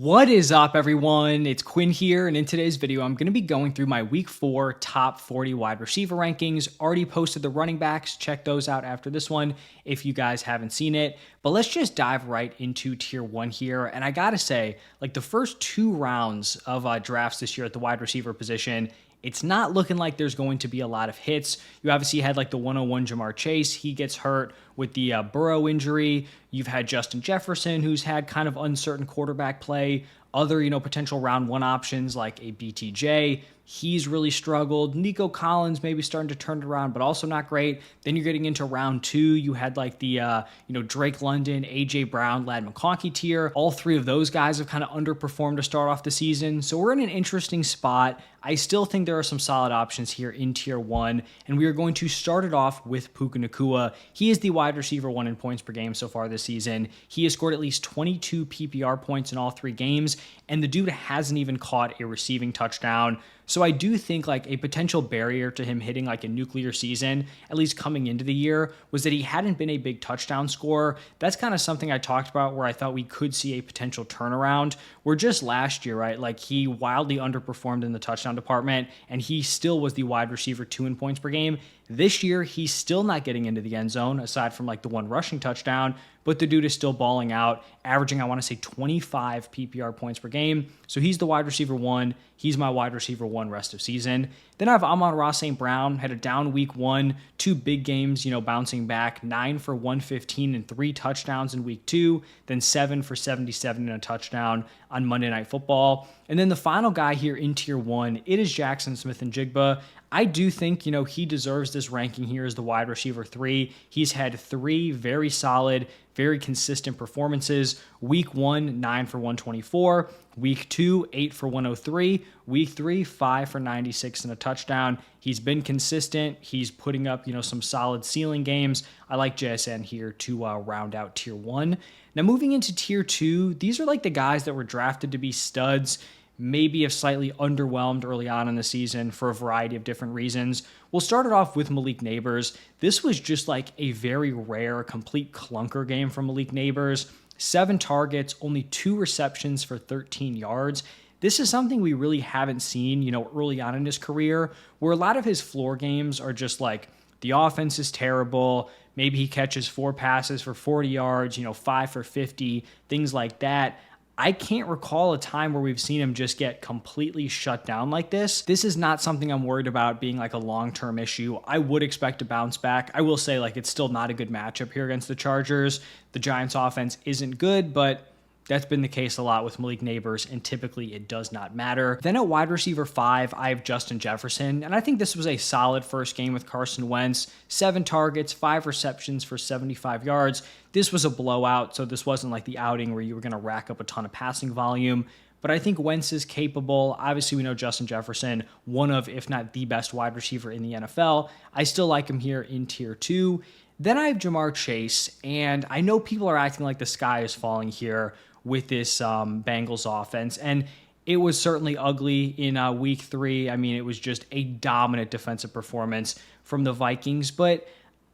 What is up, everyone? It's Quinn here, and in today's video, I'm going to be going through my Week 4 top 40 wide receiver rankings. Already posted the running backs. Check those out after this one if you guys haven't seen it. But let's just dive right into Tier 1 here. And I got to say, like the first two rounds of drafts this year at the wide receiver position, it's not looking like there's going to be a lot of hits. You obviously had like the 101 Jamar Chase. He gets hurt with the Burrow injury. You've had Justin Jefferson, who's had kind of uncertain quarterback play. Other, potential round one options like a BTJ. He's really struggled. Nico Collins maybe starting to turn it around, but also not great. Then you're getting into round two. You had like the, Drake London, AJ Brown, Lad McConkey tier. All three of those guys have kind of underperformed to start off the season. So we're in an interesting spot. I still think there are some solid options here in Tier 1, and we are going to start it off with Puka Nacua. He is the wide receiver 1 in points per game so far this season. He has scored at least 22 PPR points in all three games, and the dude hasn't even caught a receiving touchdown. So I do think like a potential barrier to him hitting like a nuclear season, at least coming into the year, was that he hadn't been a big touchdown scorer. That's kind of something I talked about where I thought we could see a potential turnaround. Where just last year, right, like he wildly underperformed in the touchdown department, and he still was the wide receiver 2 in points per game. This year, he's still not getting into the end zone, aside from like the one rushing touchdown, but the dude is still balling out, averaging, I want to say, 25 PPR points per game. So he's the wide receiver 1. He's my wide receiver 1 rest of season. Then I have Amon-Ra St. Brown, had a down week 1, 2 big games, bouncing back, 9 for 115 and 3 touchdowns in week 2, then 7 for 77 and a touchdown on Monday Night Football. And then the final guy here in Tier 1, it is Jackson Smith-Njigba. I do think, he deserves this ranking here as the wide receiver 3. He's had 3 very solid, very consistent performances. Week 1, 9 for 124. Week 2, 8 for 103. Week 3, 5 for 96 and a touchdown. He's been consistent. He's putting up, some solid ceiling games. I like JSN here to round out Tier 1. Now moving into Tier 2, these are like the guys that were drafted to be studs, maybe have slightly underwhelmed early on in the season for a variety of different reasons. We'll start it off with Malik Nabers. This was just like a very rare, complete clunker game from Malik Nabers. 7 targets, only 2 receptions for 13 yards. This is something we really haven't seen, early on in his career, where a lot of his floor games are just like, the offense is terrible. Maybe he catches 4 passes for 40 yards, 5 for 50, things like that. I can't recall a time where we've seen him just get completely shut down like this. This is not something I'm worried about being like a long-term issue. I would expect to bounce back. I will say like it's still not a good matchup here against the Chargers. The Giants offense isn't good, but that's been the case a lot with Malik Nabers, and typically it does not matter. Then at wide receiver 5, I have Justin Jefferson, and I think this was a solid first game with Carson Wentz. 7 targets, 5 receptions for 75 yards. This was a blowout, so this wasn't like the outing where you were going to rack up a ton of passing volume. But I think Wentz is capable. Obviously, we know Justin Jefferson, one of, if not the best wide receiver in the NFL. I still like him here in Tier 2. Then I have Jamar Chase, and I know people are acting like the sky is falling here with this Bengals offense, and it was certainly ugly in week 3. I mean, it was just a dominant defensive performance from the Vikings, but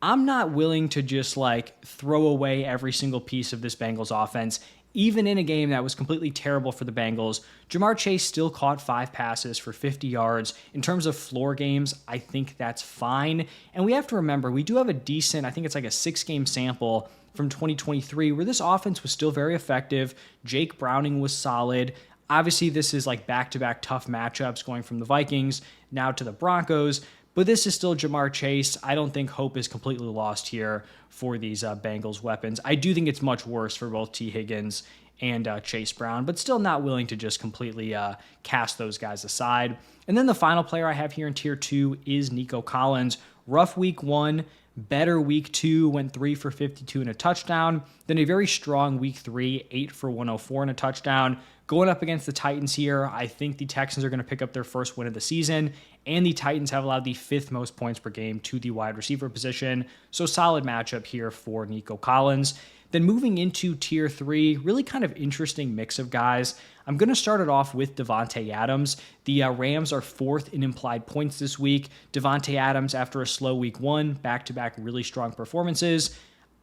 I'm not willing to just like throw away every single piece of this Bengals offense. Even in a game that was completely terrible for the Bengals, Jamar Chase still caught 5 passes for 50 yards. In terms of floor games, I think that's fine. And we have to remember, we do have a decent, I think it's like a 6-game sample from 2023 where this offense was still very effective. Jake Browning was solid. Obviously, this is like back-to-back tough matchups going from the Vikings now to the Broncos, but this is still Jamar Chase. I don't think hope is completely lost here for these Bengals weapons. I do think it's much worse for both T. Higgins and Chase Brown, but still not willing to just completely cast those guys aside. And then the final player I have here in Tier 2 is Nico Collins. Rough week 1, better week 2, went 3 for 52 and a touchdown. Then a very strong week 3, 8 for 104 and a touchdown. Going up against the Titans here, I think the Texans are going to pick up their first win of the season, and the Titans have allowed the 5th most points per game to the wide receiver position. So solid matchup here for Nico Collins. Then moving into Tier 3, really kind of interesting mix of guys. I'm going to start it off with Davante Adams. The Rams are 4th in implied points this week. Davante Adams, after a slow week 1, back-to-back really strong performances.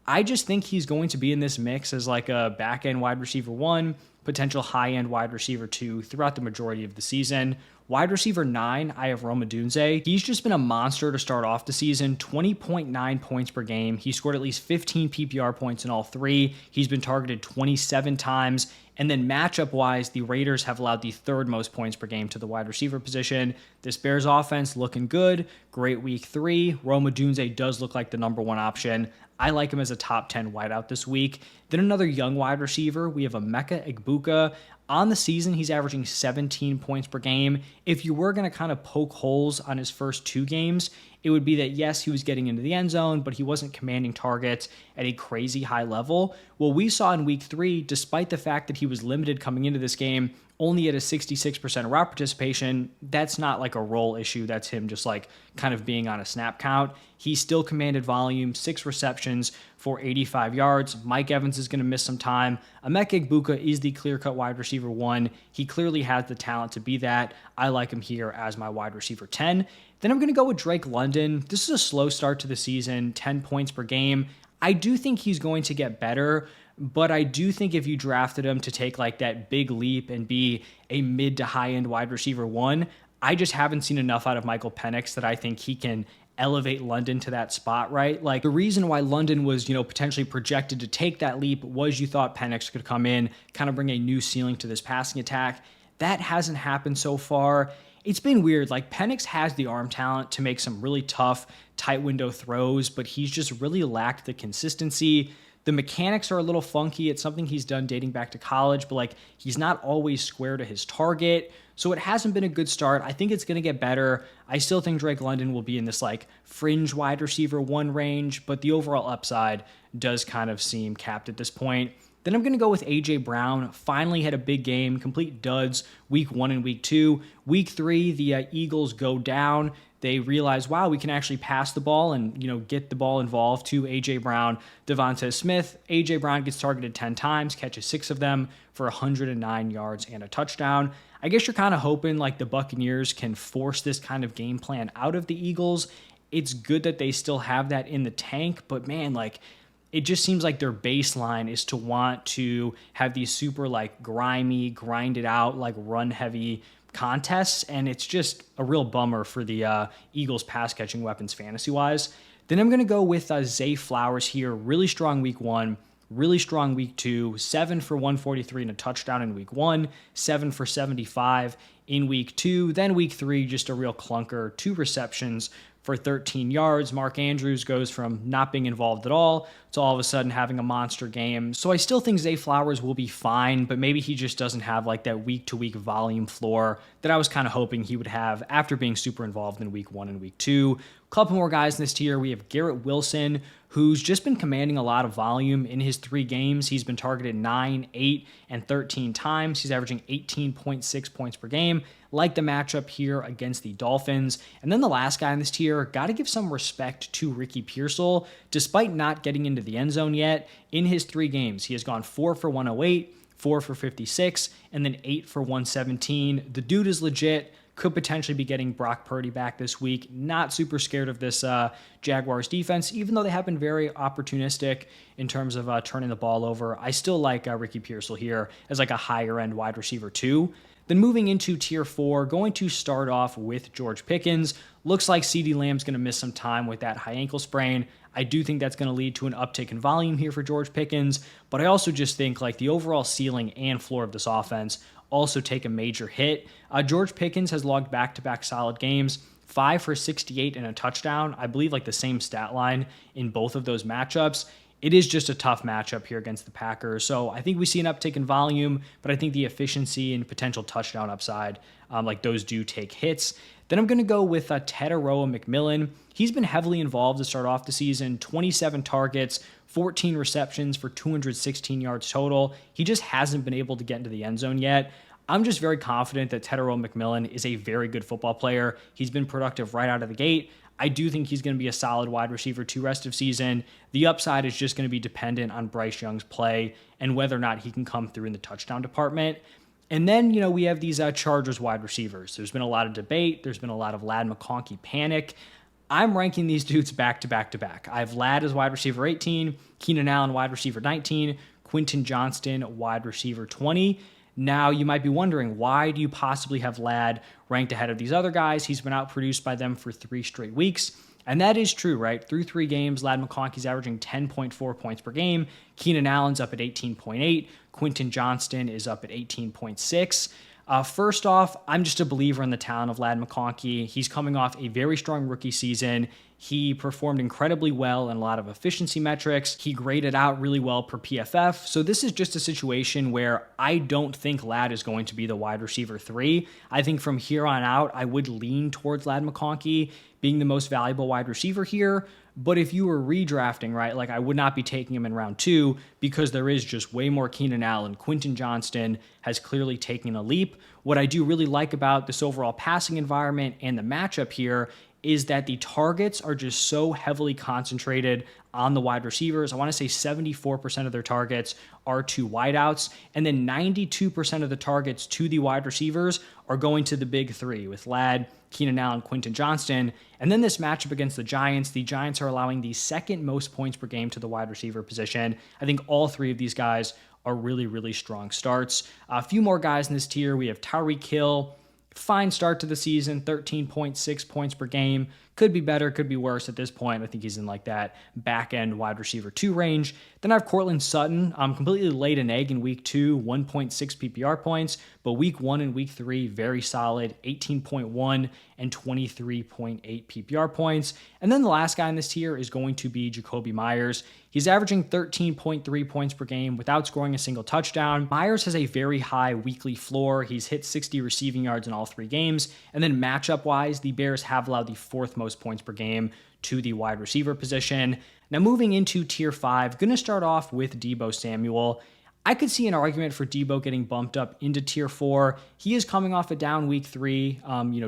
I just think he's going to be in this mix as like a back-end wide receiver 1. potential high-end wide receiver 2 throughout the majority of the season. Wide receiver 9, I have Rome Odunze. He's just been a monster to start off the season, 20.9 points per game. He scored at least 15 PPR points in all three. He's been targeted 27 times. And then matchup-wise, the Raiders have allowed the third most points per game to the wide receiver position. This Bears offense looking good. Great week 3. Rome Odunze does look like the number 1 option. I like him as a top 10 wideout this week. Then another young wide receiver, we have Emeka Egbuka. On the season, he's averaging 17 points per game. If you were going to kind of poke holes on his first 2 games, it would be that, yes, he was getting into the end zone, but he wasn't commanding targets at a crazy high level. Well, we saw in week 3, despite the fact that he was limited coming into this game, only at a 66% route participation, that's not like a role issue. That's him just like kind of being on a snap count. He still commanded volume, 6 receptions for 85 yards. Mike Evans is going to miss some time. Emeka Egbuka is the clear-cut wide receiver 1. He clearly has the talent to be that. I like him here as my wide receiver 10. Then I'm going to go with Drake London. This is a slow start to the season, 10 points per game. I do think he's going to get better, but I do think if you drafted him to take like that big leap and be a mid to high end wide receiver 1, I just haven't seen enough out of Michael Penix that I think he can elevate London to that spot, right? Like the reason why London was, potentially projected to take that leap was you thought Penix could come in, kind of bring a new ceiling to this passing attack. That hasn't happened so far. It's been weird. Like Penix has the arm talent to make some really tough, tight window throws, but he's just really lacked the consistency. The mechanics are a little funky. It's something he's done dating back to college, but like he's not always square to his target. So it hasn't been a good start. I think it's going to get better. I still think Drake London will be in this like fringe wide receiver 1 range, but the overall upside does kind of seem capped at this point. Then I'm going to go with A.J. Brown. Finally had a big game, complete duds, week 1 and week 2. Week 3, the Eagles go down. They realize, wow, we can actually pass the ball and, get the ball involved to A.J. Brown, Devonta Smith. A.J. Brown gets targeted 10 times, catches 6 of them for 109 yards and a touchdown. I guess you're kind of hoping like the Buccaneers can force this kind of game plan out of the Eagles. It's good that they still have that in the tank, but man, like it just seems like their baseline is to want to have these super like grimy, grinded out, like run heavy contests. And it's just a real bummer for the Eagles pass catching weapons fantasy wise. Then I'm going to go with Zay Flowers here. Really strong week 1, really strong week 2, 7 for 143 and a touchdown in week 1, 7 for 75 in week 2. Then week 3, just a real clunker, 2 receptions for 13 yards. Mark Andrews goes from not being involved at all to all of a sudden having a monster game. So I still think Zay Flowers will be fine, but maybe he just doesn't have like that week-to-week volume floor that I was kind of hoping he would have after being super involved in week 1 and week 2. A couple more guys in this tier. We have Garrett Wilson, who's just been commanding a lot of volume in his 3 games. He's been targeted 9, 8, and 13 times. He's averaging 18.6 points per game. Like the matchup here against the Dolphins. And then the last guy in this tier, got to give some respect to Ricky Pearsall. Despite not getting into the end zone yet, in his 3 games, he has gone 4 for 108, 4 for 56, and then 8 for 117. The dude is legit. Could potentially be getting Brock Purdy back this week. Not super scared of this Jaguars defense, even though they have been very opportunistic in terms of turning the ball over. I still like Ricky Pearsall here as like a higher end wide receiver 2. Then moving into tier 4, going to start off with George Pickens. Looks like CeeDee Lamb's going to miss some time with that high ankle sprain. I do think that's going to lead to an uptick in volume here for George Pickens, but I also just think like the overall ceiling and floor of this offense also take a major hit. George Pickens has logged back-to-back solid games, 5 for 68 and a touchdown. I believe like the same stat line in both of those matchups. It is just a tough matchup here against the Packers. So I think we see an uptick in volume, but I think the efficiency and potential touchdown upside, like those do take hits. Then I'm going to go with Teteroa McMillan. He's been heavily involved to start off the season, 27 targets, 14 receptions for 216 yards total. He just hasn't been able to get into the end zone yet. I'm just very confident that Teteroa McMillan is a very good football player. He's been productive right out of the gate. I do think he's going to be a solid wide receiver 2 rest of season. The upside is just going to be dependent on Bryce Young's play and whether or not he can come through in the touchdown department. And then, we have these Chargers wide receivers. There's been a lot of debate. There's been a lot of Ladd McConkey panic. I'm ranking these dudes back to back to back. I have Ladd as wide receiver 18, Keenan Allen wide receiver 19, Quentin Johnston, wide receiver 20. Now, you might be wondering, why do you possibly have Ladd ranked ahead of these other guys? He's been outproduced by them for 3 straight weeks. And that is true, right? Through 3 games, Ladd McConkey's averaging 10.4 points per game. Keenan Allen's up at 18.8. Quentin Johnston is up at 18.6. First off, I'm just a believer in the talent of Ladd McConkey. He's coming off a very strong rookie season. He performed incredibly well in a lot of efficiency metrics. He graded out really well per PFF. So this is just a situation where I don't think Ladd is going to be the wide receiver 3. I think from here on out, I would lean towards Ladd McConkey being the most valuable wide receiver here. But if you were redrafting, right, like I would not be taking him in round 2 because there is just way more Keenan Allen. Quentin Johnston has clearly taken a leap. What I do really like about this overall passing environment and the matchup here is that the targets are just so heavily concentrated on the wide receivers. I want to say 74% of their targets are to wideouts, and then 92% of the targets to the wide receivers are going to the big 3 with Ladd, Keenan Allen, Quentin Johnston. And then this matchup against the Giants are allowing the second most points per game to the wide receiver position. I think all 3 of these guys are really, really strong starts. A few more guys in this tier. We have Tyreek Hill. Fine start to the season, 13.6 points per game. Could be better, could be worse at this point. I think he's in like that back end wide receiver 2 range. Then I have Cortland Sutton. Completely laid an egg in week 2, 1.6 PPR points, but week 1 and week 3, very solid, 18.1 and 23.8 PPR points. And then the last guy in this tier is going to be Jacoby Myers. He's averaging 13.3 points per game without scoring a single touchdown. Myers has a very high weekly floor. He's hit 60 receiving yards in all 3 games. And then matchup-wise, the Bears have allowed the 4th most points per game to the wide receiver position. Now moving into tier 5, going to start off with Deebo Samuel. I could see an argument for Deebo getting bumped up into tier 4. He is coming off a down week 3,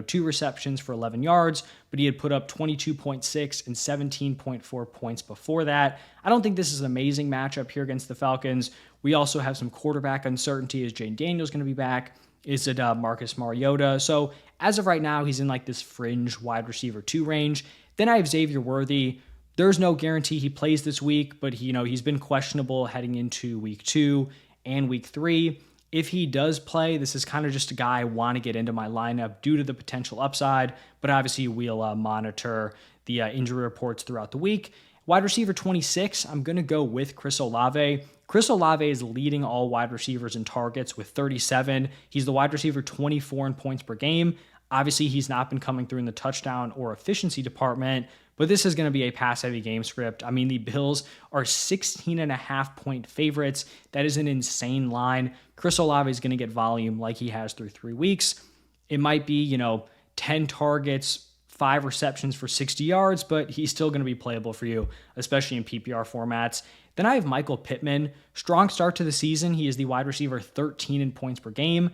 2 receptions for 11 yards, but he had put up 22.6 and 17.4 points before that. I don't think this is an amazing matchup here against the Falcons. We also have some quarterback uncertainty. Is Jane Daniels going to be back? Is it Marcus Mariota? So as of right now, he's in like this fringe wide receiver 2 range. Then I have Xavier Worthy. There's no guarantee he plays this week, but he's been questionable heading into week 2 and week 3. If he does play, this is kind of just a guy I want to get into my lineup due to the potential upside, but obviously we'll monitor the injury reports throughout the week. Wide receiver 26, I'm going to go with Chris Olave. Chris Olave is leading all wide receivers in targets with 37. He's the wide receiver 24 in points per game. Obviously, he's not been coming through in the touchdown or efficiency department, but this is going to be a pass-heavy game script. I mean, the Bills are 16.5-point favorites. That is an insane line. Chris Olave is going to get volume like he has through 3 weeks. It might be, 10 targets, 5 receptions for 60 yards, but he's still going to be playable for you, especially in PPR formats. Then I have Michael Pittman. Strong start to the season. He is the wide receiver 13 in points per game.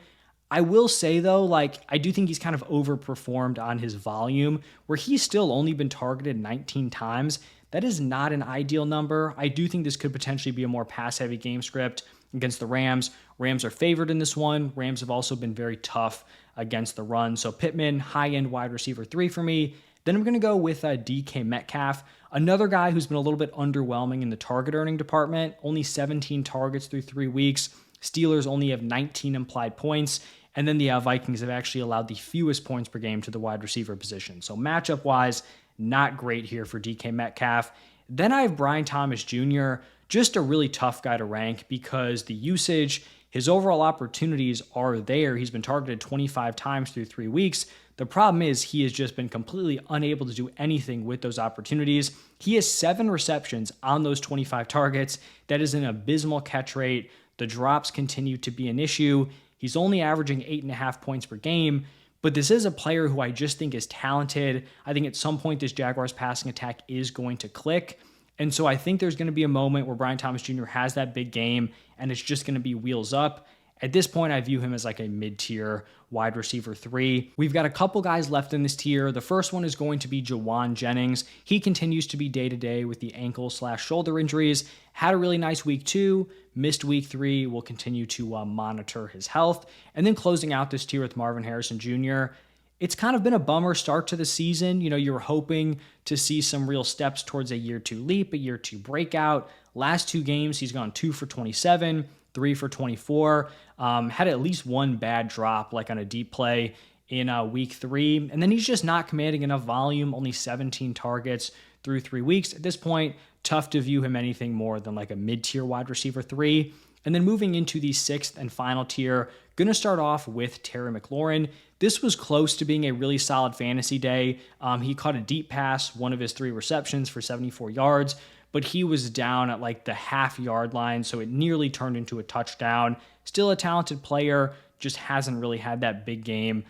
I will say, though, I do think he's kind of overperformed on his volume, where he's still only been targeted 19 times. That is not an ideal number. I do think this could potentially be a more pass-heavy game script against the Rams. Rams are favored in this one. Rams have also been very tough against the run. So Pittman, high-end wide receiver 3 for me. Then I'm going to go with DK Metcalf, another guy who's been a little bit underwhelming in the target earning department. Only 17 targets through 3 weeks. Steelers only have 19 implied points. And then the Vikings have actually allowed the fewest points per game to the wide receiver position. So matchup-wise, not great here for DK Metcalf. Then I have Brian Thomas Jr., just a really tough guy to rank because the usage, his overall opportunities are there. He's been targeted 25 times through 3 weeks. The problem is he has just been completely unable to do anything with those opportunities. He has 7 receptions on those 25 targets. That is an abysmal catch rate. The drops continue to be an issue. He's only averaging 8.5 points per game, but this is a player who I just think is talented. I think at some point this Jaguars passing attack is going to click. And so I think there's going to be a moment where Brian Thomas Jr. has that big game and it's just going to be wheels up. At this point, I view him as like a mid-tier wide receiver 3. We've got a couple guys left in this tier. The first one is going to be Jawan Jennings. He continues to be day-to-day with the ankle/shoulder injuries. Had a really nice week 2, missed week 3. We'll continue to monitor his health. And then closing out this tier with Marvin Harrison Jr., it's kind of been a bummer start to the season. You were hoping to see some real steps towards a year 2 leap, a year 2 breakout. Last 2 games, he's gone 2 for 27, 3 for 24, had at least one bad drop, like on a deep play in week 3. And then he's just not commanding enough volume, only 17 targets through 3 weeks. At this point, tough to view him anything more than like a mid-tier wide receiver 3. And then moving into the 6th and final tier, going to start off with Terry McLaurin. This was close to being a really solid fantasy day. He caught a deep pass, one of his 3 receptions for 74 yards, but he was down at like the half-yard line, so it nearly turned into a touchdown. Still a talented player, just hasn't really had that big game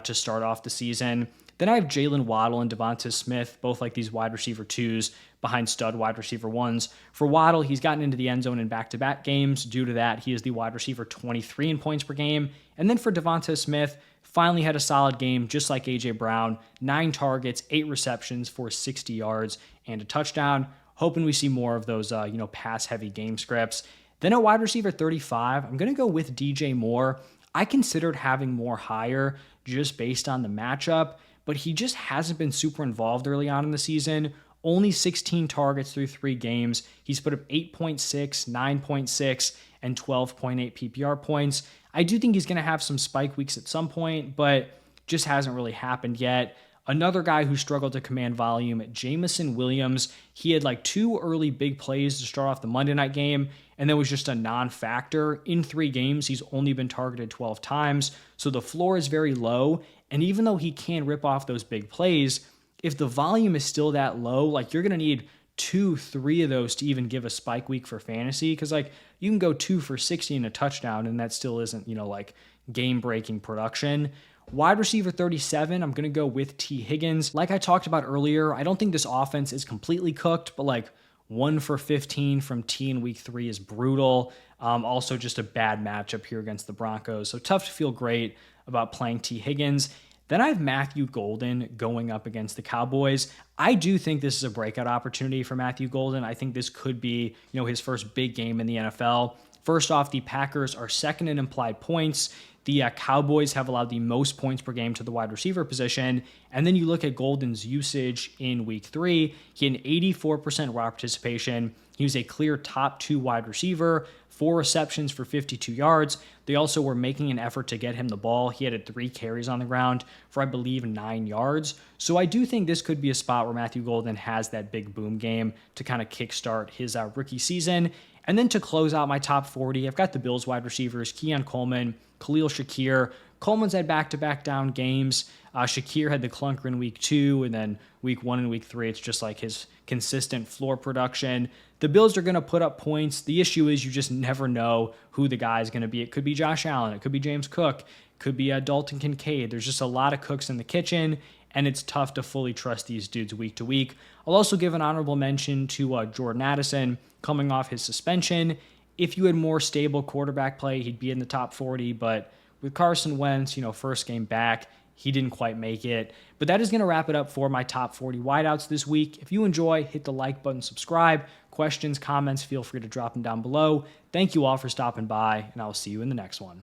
to start off the season. Then I have Jalen Waddle and Devonta Smith, both like these wide receiver 2s behind stud wide receiver 1s. For Waddle, he's gotten into the end zone in back-to-back games. Due to that, he is the wide receiver 23 in points per game. And then for Devonta Smith, finally had a solid game, just like A.J. Brown. 9 targets, 8 receptions for 60 yards and a touchdown. Hoping we see more of those, pass-heavy game scripts. Then at wide receiver 35, I'm going to go with DJ Moore. I considered having Moore higher just based on the matchup, but he just hasn't been super involved early on in the season. Only 16 targets through 3 games. He's put up 8.6, 9.6, and 12.8 PPR points. I do think he's going to have some spike weeks at some point, but just hasn't really happened yet. Another guy who struggled to command volume, Jamison Williams. He had like 2 early big plays to start off the Monday night game, and that was just a non-factor. In 3 games, he's only been targeted 12 times, so the floor is very low. And even though he can rip off those big plays, if the volume is still that low, like you're going to need 2-3 of those to even give a spike week for fantasy, because like you can go 2 for 60 and a touchdown, and that still isn't, like game-breaking production. Wide receiver 37, I'm going to go with T. Higgins. Like I talked about earlier, I don't think this offense is completely cooked, but like 1 for 15 from T in week 3 is brutal. Also just a bad matchup here against the Broncos. So tough to feel great about playing T. Higgins. Then I have Matthew Golden going up against the Cowboys. I do think this is a breakout opportunity for Matthew Golden. I think this could be, his first big game in the NFL. First off, the Packers are second in implied points. The Cowboys have allowed the most points per game to the wide receiver position. And then you look at Golden's usage in week 3. He had an 84% raw participation. He was a clear top 2 wide receiver, 4 receptions for 52 yards. They also were making an effort to get him the ball. He had 3 carries on the ground for, I believe, 9 yards. So I do think this could be a spot where Matthew Golden has that big boom game to kind of kickstart his rookie season. And then to close out my top 40, I've got the Bills wide receivers, Keon Coleman, Khalil Shakir. Coleman's had back-to-back down games. Shakir had the clunker in week 2, and then week 1 and week 3, it's just like his consistent floor production. The Bills are going to put up points. The issue is you just never know who the guy is going to be. It could be Josh Allen. It could be James Cook. It could be Dalton Kincaid. There's just a lot of cooks in the kitchen, and it's tough to fully trust these dudes week to week. I'll also give an honorable mention to Jordan Addison coming off his suspension. If you had more stable quarterback play, he'd be in the top 40, but with Carson Wentz, first game back, he didn't quite make it. But that is going to wrap it up for my top 40 wideouts this week. If you enjoy, hit the like button, subscribe. Questions, comments, feel free to drop them down below. Thank you all for stopping by, and I will see you in the next one.